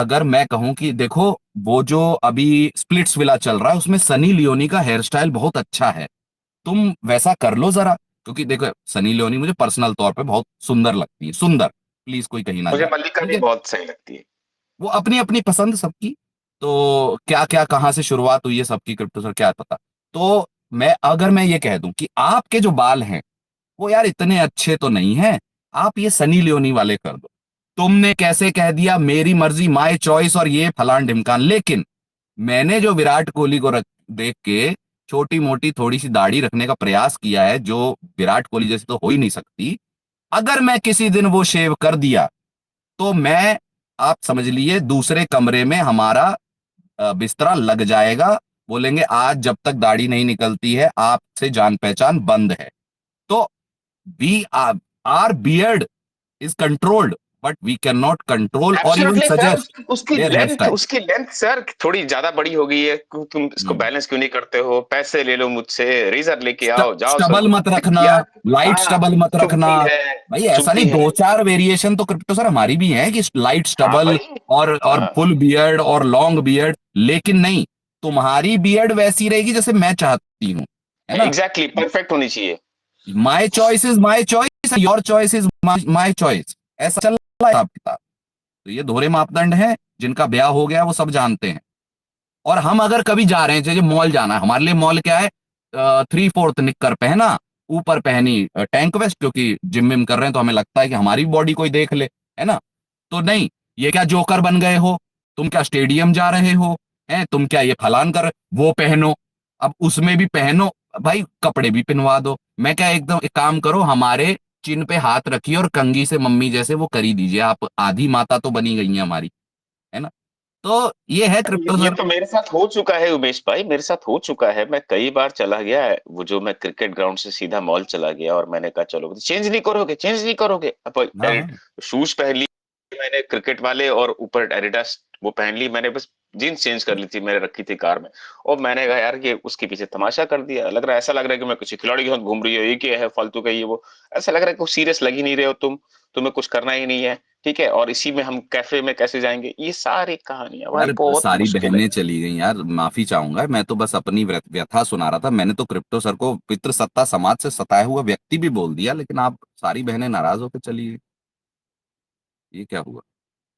अगर मैं कहूं कि देखो, वो जो अभी स्प्लिट्स विला चल रहा है उसमें सनी लियोनी का हेयर स्टाइल बहुत अच्छा है, तुम वैसा कर लो जरा। क्योंकि देखो, सनी लियोनी मुझे पर्सनल तौर पे बहुत सुंदर लगती है, सुंदर, प्लीज कोई कहीं ना मुझे जाए, मल्लिका ठीक भी है। बहुत सही लगती है। वो अपनी अपनी पसंद सबकी। तो क्या क्या कहाँ से शुरुआत हुई है सबकी, क्रिप्टो सर क्या पता। तो मैं ये कह दूं कि आपके जो बाल हैं वो यार इतने अच्छे तो नहीं हैं, आप ये सनी लियोनी वाले कर दो। तुमने कैसे कह दिया मेरी मर्जी, माय चॉइस, और ये फलान ढिमकान, लेकिन मैंने जो विराट कोहली को देख के छोटी मोटी थोड़ी सी दाढ़ी रखने का प्रयास किया है, जो विराट कोहली जैसे तो हो ही नहीं सकती, अगर मैं किसी दिन वो शेव कर दिया तो मैं, आप समझ लिए, दूसरे कमरे में हमारा बिस्तरा लग जाएगा। बोलेंगे आज जब तक दाढ़ी नहीं निकलती है आपसे जान पहचान बंद है। तो we are beard is controlled, but we can not control और even absolutely sir, suggest their hair style. उसकी लेंथ सर थोड़ी ज्यादा बड़ी हो गई है। तुम इसको बैलेंस क्यों नहीं करते हो? पैसे ले लो मुझसे, रेजर लेके आओ, जाओ स्टबल सलून मत रखना, किया। लाइट हाँ, स्टबल मत रखना। चुभती है, भाई ऐसा नहीं, चुभती है। दो चार वेरिएशन तो क्रिप्टो सर हमारी भी है कि लाइट हाँ स्टबल भाई। और हाँ, फुल बियर्ड और लॉन्ग बियर्ड, लेकिन नहीं, तुम्हारी बियर्ड वैसी रहेगी जैसे मैं चाहती हूँ, है ना। एग्जैक्टली परफेक्ट होनी चाहिए। My choice is my choice, your choice is my choice, ऐसा चल रहा है हिसाब किताब। तो ये दोहरे मापदंड हैं, जिनका ब्याह हो गया वो सब जानते हैं। और हम अगर कभी जा रहे हैं, जैसे मॉल जाना है, हमारे लिए मॉल क्या है, 3/4 निक्कर पहना, ऊपर पहनी टैंक वेस्ट, क्योंकि जिम विम कर रहे हैं तो हमें लगता है कि हमारी बॉडी कोई देख ले, है ना। तो नहीं, ये क्या जोकर बन गए हो, तुम क्या स्टेडियम जा रहे हो, हैं तुम क्या ये फलान कर, वो पहनो, अब उसमें भी पहनो, भाई कपड़े भी पहनवा दो। मैं क्या, एकदम एक काम करो, हमारे चिन पे हाथ रखिए और कंघी से मम्मी जैसे वो करी दीजिए, आप आधी माता तो बनी गई हैं हमारी, है ना। तो ये है क्रिप्टो ये सर। तो मेरे साथ हो चुका है उमेश भाई, मेरे साथ हो चुका है। मैं कई बार चला गया है, वो जो मैं क्रिकेट ग्राउंड से सीधा मॉल चला गया और मैंने कहा चलो चेंज नहीं करोगे, चेंज नहीं करोगे, अब हाँ हाँ। शूज पहन लिए मैंने क्रिकेट वाले, और ऊपर एडिडास वो पहन ली मैंने, बस जीन्स चेंज कर ली थी, मैंने रखी थी कार में। और मैंने कहा यार ये उसके पीछे तमाशा कर दिया, लग रहा है, ऐसा लग रहा है कि मैं किसी खिलाड़ी के साथ घूम रही हूँ, ये क्या है फालतू का ये वो। ऐसा लग रहा है कि सीरियस लग ही नहीं रहे हो तुम, तुम्हें कुछ करना ही नहीं है। ठीक है, और इसी में हम कैफे में कैसे जाएंगे, ये सारी कहानियां भाई यार बहुत सारी मुश्किल है। बहनें चली गई यार, माफी चाहूंगा, मैं तो बस अपनी व्यथा सुना रहा था। मैंने तो क्रिप्टो सर को पितृसत्ता समाज से सताया हुआ व्यक्ति भी बोल दिया, लेकिन आप सारी बहनें नाराज होकर चली गई, ये क्या हुआ।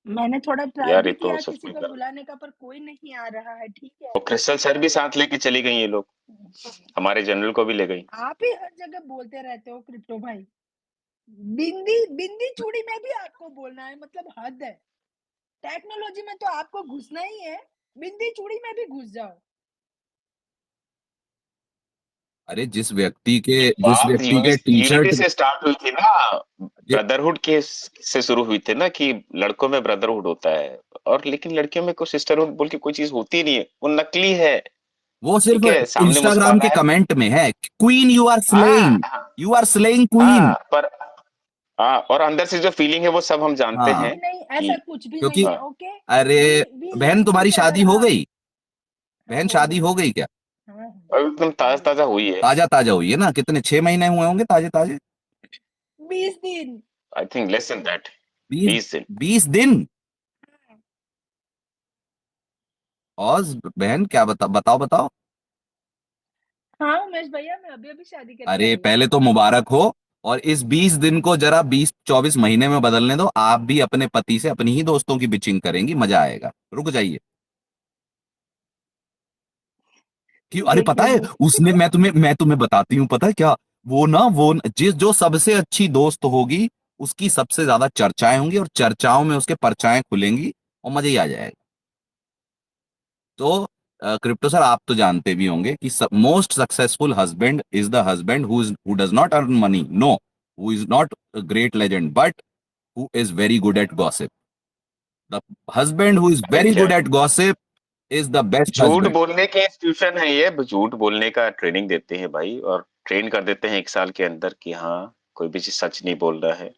मैंने थोड़ा ट्राई यार भी ये तो किया सच किसी में को गलत। बुलाने का, पर कोई नहीं आ रहा है, ठीक है। और क्रिस्टल सर भी साथ लेके चली गई ये लोग, हमारे जनरल को भी ले गई। आप ही हर जगह बोलते रहते हो क्रिप्टो भाई। बिंदी बिंदी चूड़ी में भी आपको बोलना है, मतलब हद है। टेक्नोलॉजी में तो आपको घुसना ही है, बिंदी चूड़ी में भी घुस जाओ। अरे ये जिस बात व्यक्ति के टी यूनिटी शर्ट, से स्टार्ट हुई थी ना, ब्रदरहुड के से शुरू हुई थी ना, कि लड़कों में ब्रदरहुड होता है, और लेकिन लड़कियों में कोई सिस्टरहुड बोल के कोई चीज होती नहीं है, वो नकली है। वो सिर्फ ठीक है, सामने इंस्टाग्राम के मुस्कान है। कमेंट में है, क्वीन यू आर हाँ slaying, you are slaying queen. हाँ, पर हाँ, और अंदर से जो फीलिंग है वो सब हम जानते हाँ, हैं नहीं नहीं, कि। ऐसा कुछ भी क्योंकि नहीं है, हाँ, ओके। अरे वी बहन लिव तुम्हारी ईच शादी अदर हो हाँ। गई, हाँ बहन हो शादी गई। हो गई क्या। हाँ हाँ, और एकदम ताजा हो गई। ताजा हुई है। ताजा ताजा हुई है ना, कितने 6 महीने हुए होंगे ताजे ताजे। 20 दिन। I think less than that. 20, 20 दिन। 20 दिन। और बहन क्या बताओ बताओ। हाँ उमेश भैया, मैं अभी अभी शादी करके अरे आई हूँ। पहले तो मुबारक हो, और इस 20 दिन को जरा 20-24 महीने में बदलने दो, आप भी अपने पति से अपनी ही दोस्तों की बिचिंग करेंगी, मजा आएगा, रुक जाइए। क्यों, अरे पता है, देखेंगे। उसने, मैं तुम्हें बताती हूँ, पता है क्या, जिस जो सबसे अच्छी दोस्त होगी उसकी सबसे ज्यादा चर्चाएं होंगी, और चर्चाओं में उसके परचाएं खुलेंगी, और मजा ही आ जाएगा। तो क्रिप्टो सर, आप तो जानते भी होंगे कि most successful husband is the husband who does not earn money, no, who is not great legend, but who is very good at gossip. The husband who is अरे very क्या, good at gossip is the best झूठ husband. बोलने के institution है ये, झूठ बोलने का ट्रेनिंग देते हैं भाई, और ट्रेन कर देते हैं 1 साल के अंदर कि हाँ कोई भी चीज सच नहीं बोल रहा है।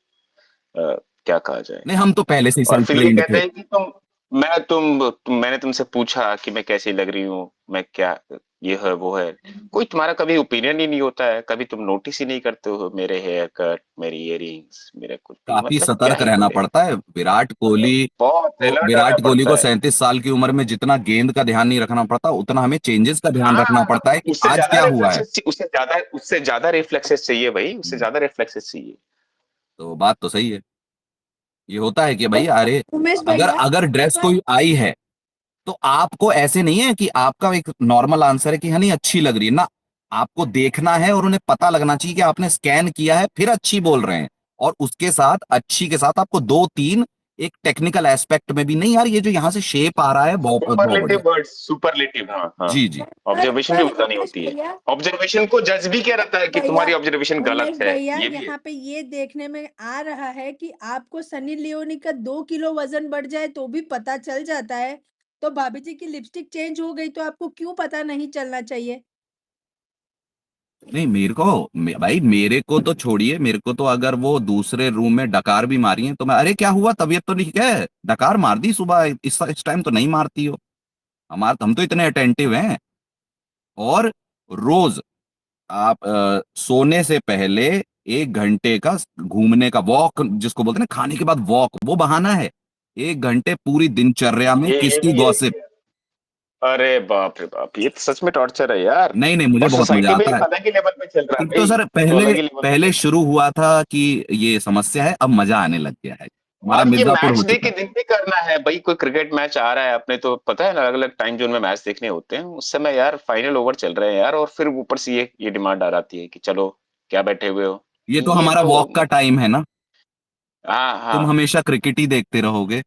क्या कहा जाए। नहीं, हम तो पहले से ही और सेल्फ फिर ये ट्रेन्ड कहते थे। हैं कि तुम मैंने तुमसे पूछा कि मैं कैसी लग रही हूँ, मैं क्या, ये है वो है, कोई तुम्हारा कभी ओपिनियन ही नहीं होता है, कभी तुम नोटिस ही नहीं करते हो मेरे हेयर कट, मेरी इयररिंग्स, मेरे कुछ भी, काफी मतलब क्या सतर्क ही रहना बोले। पड़ता है। बहुत अलर्ट रहना विराट कोहली पड़ता को है। 37 साल की उम्र में जितना गेंद का ध्यान नहीं रखना पड़ता, उतना हमें चेंजेस का ध्यान रखना हाँ, पड़ता है कि आज क्या हुआ है। उससे ज्यादा रिफ्लेक्सेस चाहिए भाई, उससे ज्यादा रिफ्लेक्सेस चाहिए। तो बात तो सही है। ये होता है कि भाई अरे, उमेश अगर भैया अगर ड्रेस कोई आई है तो आपको ऐसे नहीं है कि आपका एक नॉर्मल आंसर है कि हाँ नहीं अच्छी लग रही है ना। आपको देखना है और उन्हें पता लगना चाहिए कि आपने स्कैन किया है फिर अच्छी बोल रहे हैं। और उसके साथ अच्छी के साथ आपको दो तीन एक टेक्निकल एस्पेक्ट में भी, नहीं यार ये जो यहां से शेप आ रहा है बहुत बहुत सुपरलेटिव बढ़िया। वर्ड्स, सुपरलेटिव, हाँ हाँ। जी जी। ऑब्जर्वेशन भी पर उतना नहीं उमेश होती है। भैया, ऑब्जर्वेशन को जज भी किया रहता है कि भैया तुम्हारी ऑब्जर्वेशन गलत उमेश है, भैया, ये भी है। यहाँ पे ये देखने में आ रहा है कि आपको सनी लियोनी का 2 किलो वजन बढ़ जाए तो भी पता चल जाता है, तो भाभी जी की लिपस्टिक चेंज हो गई तो आपको क्यों पता नहीं चलना चाहिए? नहीं मेरे को भाई मेरे को तो छोड़िए, मेरे को तो अगर वो दूसरे रूम में डकार भी मारी है तो मैं अरे क्या हुआ, तबीयत तो ठीक है, डकार मार दी सुबह, इस टाइम तो नहीं मारती हो। हम तो इतने अटेंटिव हैं। और रोज आप सोने से पहले 1 घंटे का घूमने का वॉक, जिसको बोलते हैं ना खाने के बाद वॉक, वो बहाना है। 1 घंटे पूरी दिनचर्या में ये किसकी भी गॉसिप। एक, अरे बाप रे बाप, ये तो सच में टॉर्चर है यार। नहीं नहीं, मुझे और बहुत मजा सोसाइटी में आता एक है। अलग ही लेवल पे चल रहा है एक तो भाई, सर ये तो पहले अलग ही लेवल पे पहले चल रहा है। शुरू हुआ था कि ये समस्या है, अब मजा आने लग गया है। हमारा और ये मिर्जापुर मैच हो डे चुका के है। दिन भी करना है भाई, कोई क्रिकेट मैच आ रहा है अपने, तो पता है ना अलग अलग टाइम जोन में मैच देखने होते हैं, उस समय यार फाइनल ओवर चल रहे हैं यार, और फिर ऊपर से ये डिमांड आ जाती है कि चलो क्या बैठे हुए हो। ये तो ये हमारा तो वॉक का टाइम है ना। हाँ तुम हाँ। हमेशा क्रिकेट ही देखते रहोगे।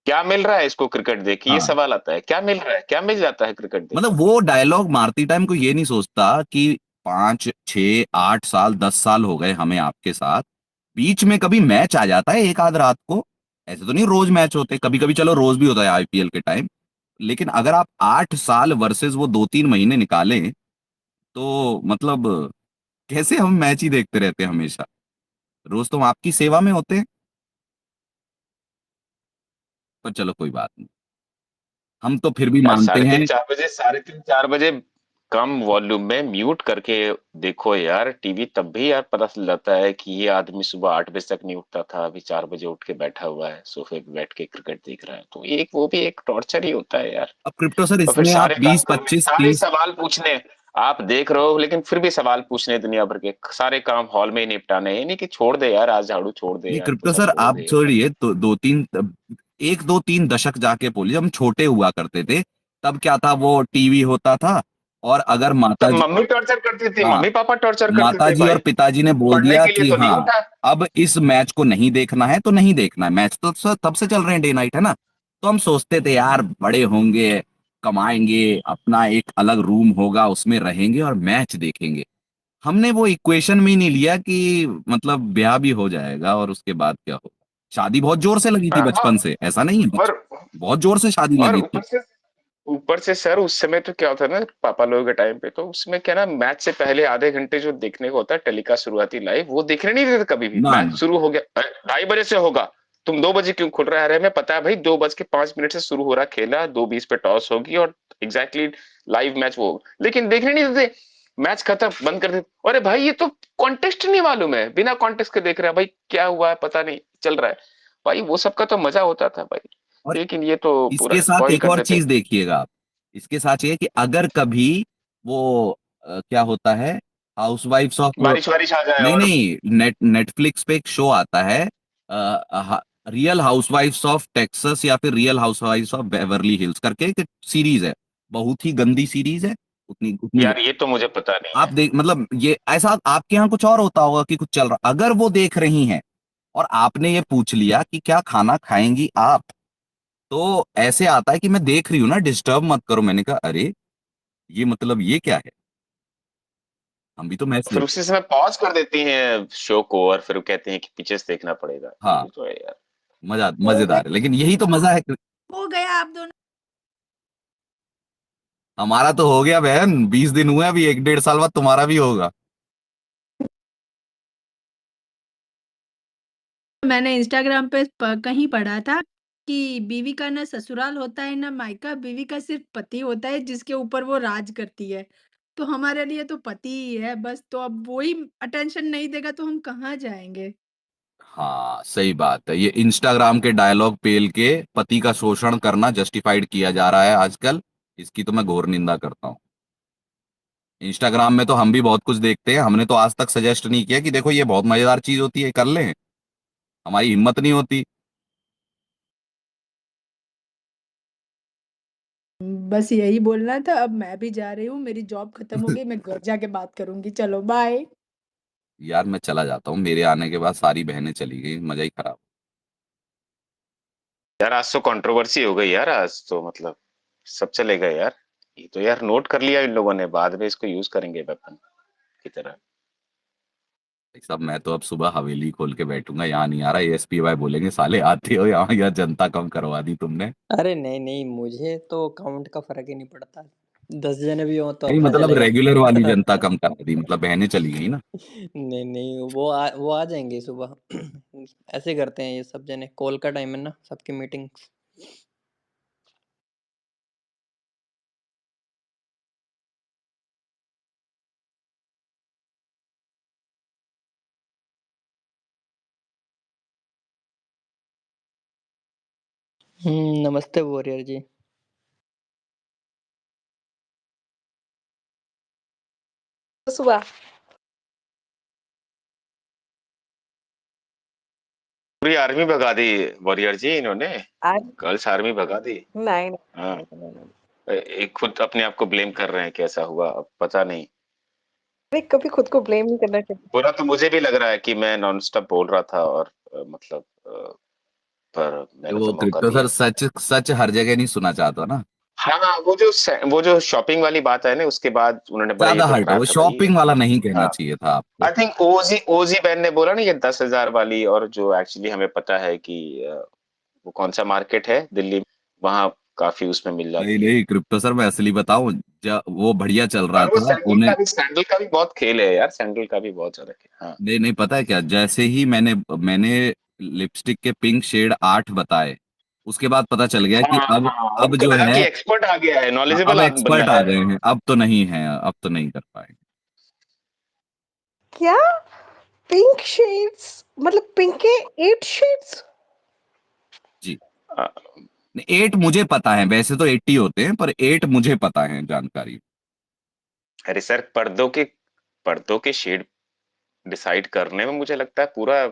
क्या मिल रहा है इसको क्रिकेट देख के, ये हाँ, सवाल आता है, क्या मिल रहा है, क्या मिल जाता है क्रिकेट देख मतलब वो डायलॉग मारती टाइम को ये नहीं सोचता कि 5 6 8 साल 10 साल हो गए हमें आपके साथ, बीच में कभी मैच आ जाता है एक आध रात को। ऐसे तो नहीं रोज मैच होते, कभी कभी चलो रोज भी होता है आईपीएल के टाइम। लेकिन अगर आप 8 साल वर्सेस वो 2 3 महीने निकालें तो मतलब कैसे हम मैच ही देखते रहते हैं हमेशा। रोज तो हम आपकी सेवा में होते हैं। पर चलो कोई बात नहीं, हम तो फिर भी यार। मानते हैं। साढ़े तीन चार बजे कम वॉल्यूम में म्यूट करके देखो यार टीवी, तब भी यार पता चल जाता है कि ये आदमी सुबह 8 बजे तक नहीं उठता था, अभी 4 बजे उठ के बैठा हुआ है सोफे पे बैठ के क्रिकेट देख रहा है, तो एक वो भी एक टॉर्चर ही होता है यार। अब क्रिप्टो सर और फिर इसमें आप सारे 20 काम में 25 सारे 30। सवाल पूछने, आप देख रहे हो लेकिन फिर भी सवाल पूछने दुनिया भर के, सारे काम हॉल में ही निपटाने, ये नहीं कि छोड़ दे यार आज झाड़ू छोड़ दे नहीं यार क्रिप्टो पोछा सर छोड़ आप दे यार। छोड़िए तो दो तीन, एक दो तीन दशक जाके बोलिए, हम छोटे हुआ करते थे तब क्या था, वो टीवी होता था और अगर माता तब जी, मम्मी टॉर्चर करती थी, हाँ मम्मी पापा टॉर्चर करते माता थे जी और भाई, पिताजी ने बोल पढ़ने दिया के लिए कि तो नहीं हाँ उठा। अब इस मैच को नहीं देखना है तो नहीं देखना है, मैच तो सर तब से चल रहे हैं डे नाइट है ना। तो हम सोचते थे यार बड़े होंगे, कमाएंगे, अपना एक अलग रूम होगा उसमें रहेंगे और मैच देखेंगे। हमने वो इक्वेशन में ही नहीं लिया कि मतलब ब्याह भी हो जाएगा और उसके बाद क्या होगा। शादी बहुत जोर से लगी थी हाँ, बचपन से, ऐसा नहीं है, और बहुत जोर से शादी और लगी थी। ऊपर से सर उस समय तो क्या होता है ना पापा लोगों के टाइम पे, तो उसमें क्या ना मैच से पहले आधे घंटे जो देखने को होता है टेलीकास्ट शुरुआती लाइव, वो देखने नहीं देते कभी भी। ना मैच ना। शुरू हो गया 2:30 बजे से होगा, तुम 2 बजे क्यों खुल रहा है, अरे हमें पता है भाई 2:05 से शुरू हो रहा खेला, 2:20 पे टॉस होगी और एग्जैक्टली लाइव मैच वो होगा, लेकिन देखने नहीं देते। मैच खत्म बंद कर देते, अरे भाई ये तो कॉन्टेक्स्ट नहीं मालूम है, बिना कॉन्टेक्स्ट के देख रहे हैं भाई, क्या हुआ है पता नहीं चल रहा है। भाई वो सब का तो मजा होता था भाई, और लेकिन ये तो पूरा इसके साथ स्पॉइल एक कर और देते। चीज देखिएगा आप। इसके साथ ये कि अगर कभी वो क्या होता है, हाउसवाइफ्स ऑफ, बारिश वारिश आ जाए नहीं और नहीं, नेटफ्लिक्स पे एक शो आता है, रियल हाउसवाइफ्स ऑफ टेक्सास या फिर रियल हाउसवाइफ्स ऑफ बेवर्ली हिल्स करके एक सीरीज है। बहुत ही गंदी सीरीज है। उतनी उतनी यार ये तो मुझे पता नहीं आप है। देख, मतलब ये ऐसा आपके यहाँ कुछ और होता होगा कि कुछ चल रहा, अगर वो देख रही हैं और आपने ये पूछ लिया कि क्या खाना खाएंगी आप, तो ऐसे आता है कि मैं देख रही हूँ ना, डिस्टर्ब मत करो। मैंने कहा अरे ये मतलब ये क्या है, हम भी तो मैच फिर देख। उसी समय पॉज कर देती हैं शो को और फिर कहते हैं कि पीछे से देखना पड़ेगा, हाँ, ये तो है यार। हो मजेदार है, लेकिन यही तो मजा है। हो गया आप दोनों। हमारा तो हो गया बहन, 20 दिन हुए, अभी 1 1.5 साल बाद तुम्हारा भी होगा। मैंने इंस्टाग्राम पे कहीं पढ़ा था कि बीवी का ना ससुराल होता है ना मायका, बीवी का सिर्फ पति होता है जिसके ऊपर वो राज करती है। तो हमारे लिए तो पति ही है बस, तो अब वो ही अटेंशन नहीं देगा तो हम कहाँ जाएंगे। हाँ सही बात है, ये इंस्टाग्राम के डायलॉग पेल के पति का शोषण करना जस्टिफाइड किया जा रहा है आजकल। इसकी तो मैं घोर निंदा करता हूँ। इंस्टाग्राम में तो हम भी बहुत कुछ देखते हैं, हमने तो आज तक सजेस्ट नहीं किया कि देखो ये बहुत मजेदार चीज होती है, कर लें। हमारी हिम्मत नहीं होती। बस यही बोलना था, अब मैं भी जा रही हूँ, मेरी जॉब खत्म हो गई, मैं घर जाके बात करूंगी। चलो बाय। यार मैं चला जाता हूँ, मेरे आने के बाद सारी बहनें चली गई, मजा ही खराब। यार आज तो कंट्रोवर्सी हो गई यार, आज तो मतलब सब चले गए यार। ये तो यार नोट कर लिया इन लोगों ने, बाद में इसको यूज करेंगे वेपन की तरह। भाई साहब मैं तो अब सुबह हवेली खोल के बैठूंगा, यहाँ नहीं आ रहा। एएसपी भाई बोलेंगे साले आते हो यहाँ, यहाँ जनता कम करवा दी तुमने। अरे नहीं नहीं, मुझे तो काउंट का फर्क ही नहीं पड़ता। 10 जने भी हो तो नहीं अपना मतलब चलेगा। रेगुलर वाली जनता कम करा दी, मतलब बहनें चली गई ना। नहीं नहीं, वो आ जाएंगे सुबह। ऐसे करते हैं ये सब जने, कॉल का टाइम है ना सबकी मीटिंग्स। नमस्ते वॉरियर जी। सुबह पूरी आर्मी भगा दी वॉरियर जी इन्होंने। आज गर्ल्स आर्मी भगा दी। नहीं हाँ। एक खुद अपने आप को ब्लेम कर रहे हैं कि ऐसा हुआ, अब पता नहीं। अरे कभी खुद को ब्लेम नहीं करना चाहिए। बुरा तो मुझे भी लग रहा है कि मैं नॉन स्टॉप बोल रहा था और मतलब पर मैंने वो तो मौका क्रिप्टो सर दिया। सच सच हर जगह नहीं सुना चाहता ना। हाँ, वो जो शॉपिंग वाली बात है ना, उसके बाद उन्होंने बोला ये ज्यादा तो हर्ट है, वो ट्रैप है भाई। शॉपिंग वाला नहीं कहना हाँ, चाहिए था आपको। आई थिंक ओजी बैन ने बोला ना ये 10,000 वाली, और जो एक्चुअली हमें पता है कि वो कौन सा मार्केट है दिल्ली में, वहां काफी उसमें मिल नहीं जाती है। नहीं क्रिप्टो सर मैं असली बताऊं, जब वो बढ़िया चल रहा और वो था उन्हें। सैंडल का भी बहुत खेल है यार, सैंडल का भी बहुत ज्यादा खेल। हाँ। नहीं नहीं पता है क्या, जैसे ही मैंने लिपस्टिक के पिंक शेड 8 बताए, उसके बाद पता चल गया कि हाँ हाँ, अब अब जो कलर की है, एक्सपर्ट आ गया है, अब नॉलेजेबल आदमी बंदा एक्सपर्ट आ है। गए हैं, अब तो नहीं है, अब तो नहीं कर पाएंगे। क्या पिंक शेड्स मतलब पिंक के 8 शेड्स? जी। अ, 8 मुझे पता है, वैसे तो 80 होते हैं, पर 8 मुझे पता है जानकारी। अरे सर, पर्दों के शेड डिसाइड करने में मुझे लगता है पूरा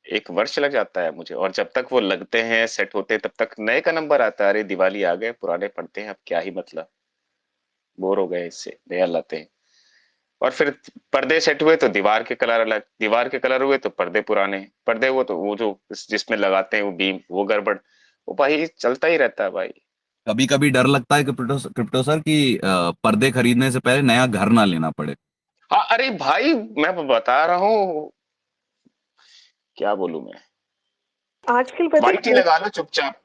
1 वर्ष लग जाता है मुझे, और जब तक वो लगते हैं सेट होते हैं तब तक नए का नंबर आता है। अरे दिवाली आ गए, पुराने पड़ते हैं, अब क्या ही मतलब, बोर हो गए इससे, नया लाते हैं। और फिर पर्दे सेट हुए तो दीवार के कलर अलग, दीवार के कलर हुए तो पर्दे पुराने, पर्दे वो तो वो जो जिसमें लगाते हैं वो बीम वो गड़बड़, वो भाई चलता ही रहता है भाई। कभी कभी डर लगता है क्रिप्टो सर कि पर्दे खरीदने से पहले नया घर ना लेना पड़े। हाँ अरे भाई, मैं बता रहा हूँ, क्या बोलूं मैं। आजकल पता वाइट ही है। लगा लो चुपचाप।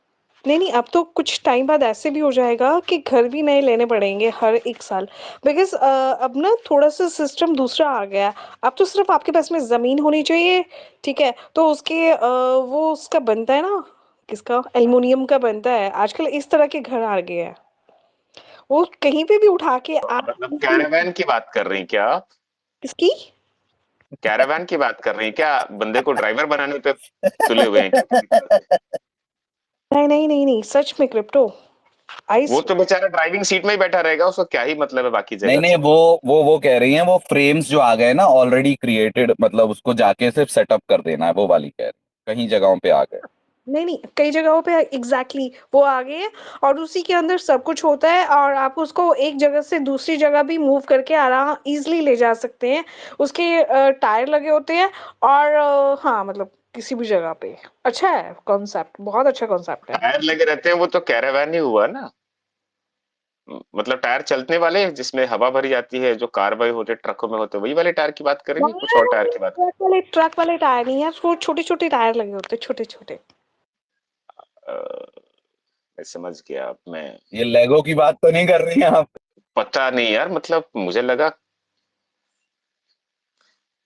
नहीं नहीं, अब तो कुछ टाइम बाद ऐसे भी हो जाएगा कि घर भी नए लेने पड़ेंगे हर 1 साल। बिकॉज अब ना थोड़ा सा सिस्टम दूसरा आ गया है। अब तो सिर्फ आपके पास में जमीन होनी चाहिए, ठीक है, तो उसके वो उसका बनता है ना, किसका, एल्युमिनियम का बनता है। आजकल इस तरह के घर आ गए हैं, वो कहीं पे भी उठा के आप। मतलब कैरावैन की बात कर रही हैं क्या आप? किसकी? कैरावैन की बात कर रही हैं क्या? बंदे को ड्राइवर बनाने पे तुले हुए हैं क्या पूरी तरह से? नहीं नहीं नहीं नहीं, सच में क्रिप्टो आई। वो तो बेचारा ड्राइविंग सीट में ही बैठा रहेगा, उसको क्या ही मतलब है बाकी नहीं जगह नहीं से। वो कह रही हैं, वो फ्रेम्स जो आ गए ना ऑलरेडी क्रिएटेड, मतलब उसको जाके सिर्फ सेटअप कर देना है, वो वाली कह रही हैं। कहीं जगहों पे आ गए। नहीं नहीं, कई जगहों पे एग्जैक्टली वो आ गए हैं, और उसी के अंदर सब कुछ होता है, और आप उसको एक जगह से दूसरी जगह भी मूव करके आराम इजीली ले जा सकते हैं। उसके टायर लगे होते हैं, और हाँ मतलब किसी भी जगह पे। अच्छा है कॉन्सेप्ट, बहुत अच्छा कॉन्सेप्ट है। टायर लगे रहते हैं, वो तो कैरावैन ही हुआ ना। मतलब टायर चलने वाले जिसमें हवा भरी जाती है, जो कार वाले होते ट्रकों में होते, वही वाले टायर की बात करेंगे, कुछ और टायर की बात ट्रक वाले टायर नहीं है, वो छोटे छोटे टायर लगे होते हैं, छोटे छोटे। मैं समझ गया अब मैं। ये लेगो की बात तो नहीं कर रही हैं आप? पता नहीं यार, मतलब मुझे लगा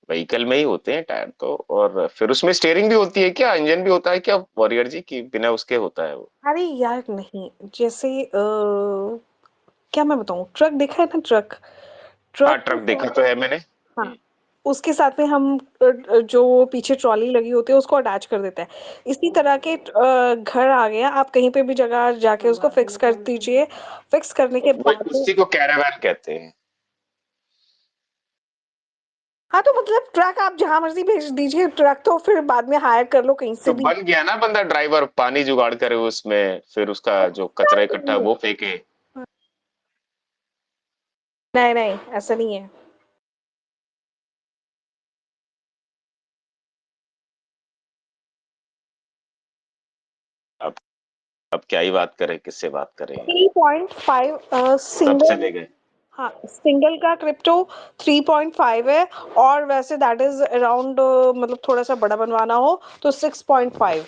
व्हीकल में ही होते हैं टायर तो, और फिर उसमें स्टीयरिंग भी होती है क्या, इंजन भी होता है क्या वॉरियर जी, की बिना उसके होता है वो? अरे यार नहीं, जैसे क्या मैं बताऊँ, ट्रक देखा है ना, ट्रक हाँ ट्रक के ट्रक देखा तो साथ, है मैंने। हाँ, उसके साथ में हम जो पीछे ट्रॉली लगी होती है उसको अटैच कर देते हैं। इसी तरह के घर आ गया, आप कहीं पे भी जगह जाके उसको फिक्स कर दीजिए। फिक्स करने के वही बाद में, उसी को कैरावैन कहते हैं। हाँ, तो मतलब ट्रक आप जहाँ मर्ज़ी भेज दीजिए, ट्रक तो फिर बाद में हायर कर लो कहीं से तो भी। बन गया ना बंदा ड्राइवर, पानी जुगाड़ करे उसमें, फिर उसका जो ऐसा कचरा इकट्ठा नहीं है। वो फेंके। नहीं, नहीं, ऐसा नहीं है। अब अब क्या ही बात करें, किससे बात करें, 3.5 सब सिंगल, चले गए। हाँ, सिंगल का क्रिप्टो 3.5 है, और वैसे दैट इज़ अराउंड, मतलब थोड़ा-सा बड़ा बनवाना हो तो 6.5।